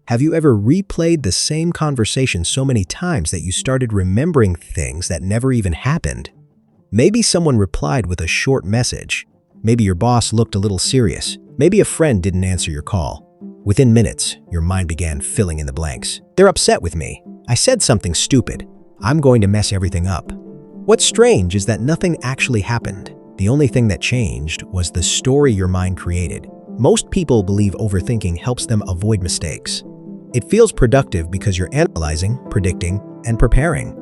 Have you ever replayed the same conversation so many times that you started remembering things that never even happened? Maybe someone replied with a short message. Maybe your boss looked a little serious. Maybe a friend didn't answer your call. Within minutes, your mind began filling in the blanks. They're upset with me. I said something stupid. I'm going to mess everything up. What's strange is that nothing actually happened. The only thing that changed was the story your mind created. Most people believe overthinking helps them avoid mistakes. It feels productive because you're analyzing, predicting, and preparing.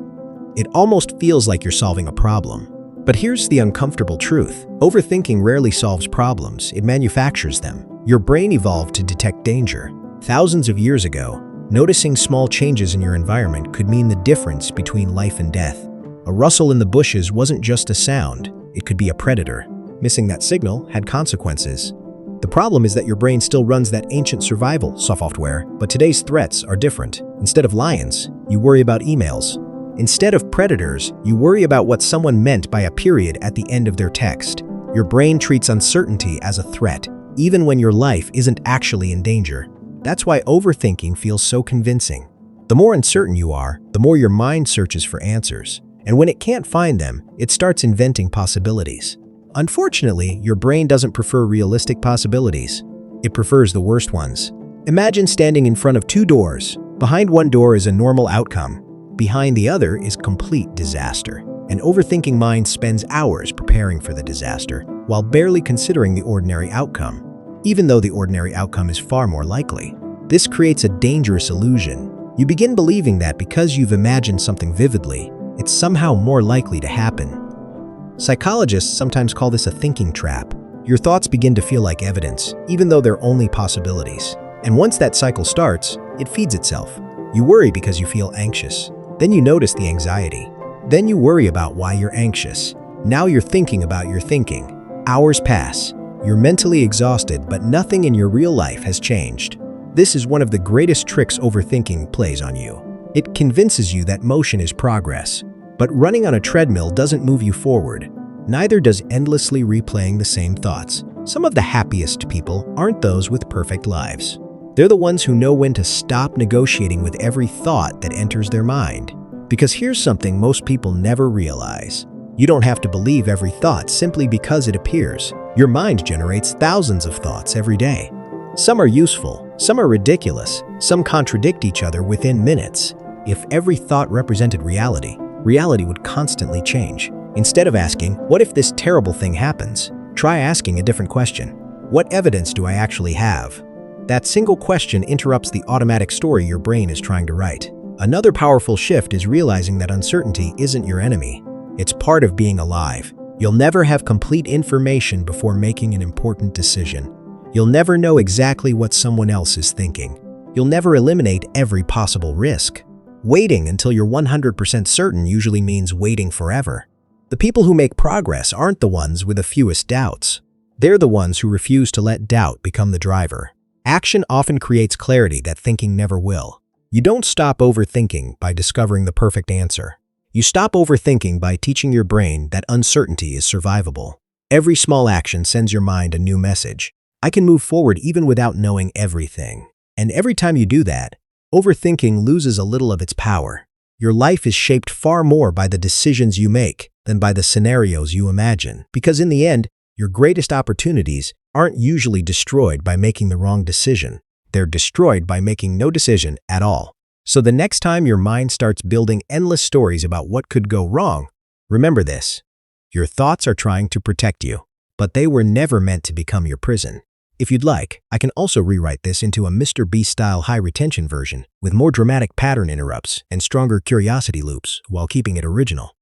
It almost feels like you're solving a problem. But here's the uncomfortable truth. Overthinking rarely solves problems, it manufactures them. Your brain evolved to detect danger. Thousands of years ago, noticing small changes in your environment could mean the difference between life and death. A rustle in the bushes wasn't just a sound, it could be a predator. Missing that signal had consequences. The problem is that your brain still runs that ancient survival software, but today's threats are different. Instead of lions, you worry about emails. Instead of predators, you worry about what someone meant by a period at the end of their text. Your brain treats uncertainty as a threat, even when your life isn't actually in danger. That's why overthinking feels so convincing. The more uncertain you are, the more your mind searches for answers. And when it can't find them, it starts inventing possibilities. Unfortunately, your brain doesn't prefer realistic possibilities. It prefers the worst ones. Imagine standing in front of two doors. Behind one door is a normal outcome. Behind the other is complete disaster. An overthinking mind spends hours preparing for the disaster, while barely considering the ordinary outcome, even though the ordinary outcome is far more likely. This creates a dangerous illusion. You begin believing that because you've imagined something vividly, it's somehow more likely to happen. Psychologists sometimes call this a thinking trap. Your thoughts begin to feel like evidence, even though they're only possibilities. And once that cycle starts, it feeds itself. You worry because you feel anxious. Then you notice the anxiety. Then you worry about why you're anxious. Now you're thinking about your thinking. Hours pass. You're mentally exhausted, but nothing in your real life has changed. This is one of the greatest tricks overthinking plays on you. It convinces you that motion is progress. But running on a treadmill doesn't move you forward. Neither does endlessly replaying the same thoughts. Some of the happiest people aren't those with perfect lives. They're the ones who know when to stop negotiating with every thought that enters their mind. Because here's something most people never realize. You don't have to believe every thought simply because it appears. Your mind generates thousands of thoughts every day. Some are useful, some are ridiculous, some contradict each other within minutes. If every thought represented reality, reality would constantly change. Instead of asking, what if this terrible thing happens? Try asking a different question. What evidence do I actually have? That single question interrupts the automatic story your brain is trying to write. Another powerful shift is realizing that uncertainty isn't your enemy. It's part of being alive. You'll never have complete information before making an important decision. You'll never know exactly what someone else is thinking. You'll never eliminate every possible risk. Waiting until you're 100% certain usually means waiting forever. The people who make progress aren't the ones with the fewest doubts. They're the ones who refuse to let doubt become the driver. Action often creates clarity that thinking never will. You don't stop overthinking by discovering the perfect answer. You stop overthinking by teaching your brain that uncertainty is survivable. Every small action sends your mind a new message. I can move forward even without knowing everything. And every time you do that, overthinking loses a little of its power. Your life is shaped far more by the decisions you make than by the scenarios you imagine. Because in the end, your greatest opportunities aren't usually destroyed by making the wrong decision. They're destroyed by making no decision at all. So the next time your mind starts building endless stories about what could go wrong, remember this. Your thoughts are trying to protect you, but they were never meant to become your prison. If you'd like, I can also rewrite this into a Mr. Beast-style high-retention version with more dramatic pattern interrupts and stronger curiosity loops while keeping it original.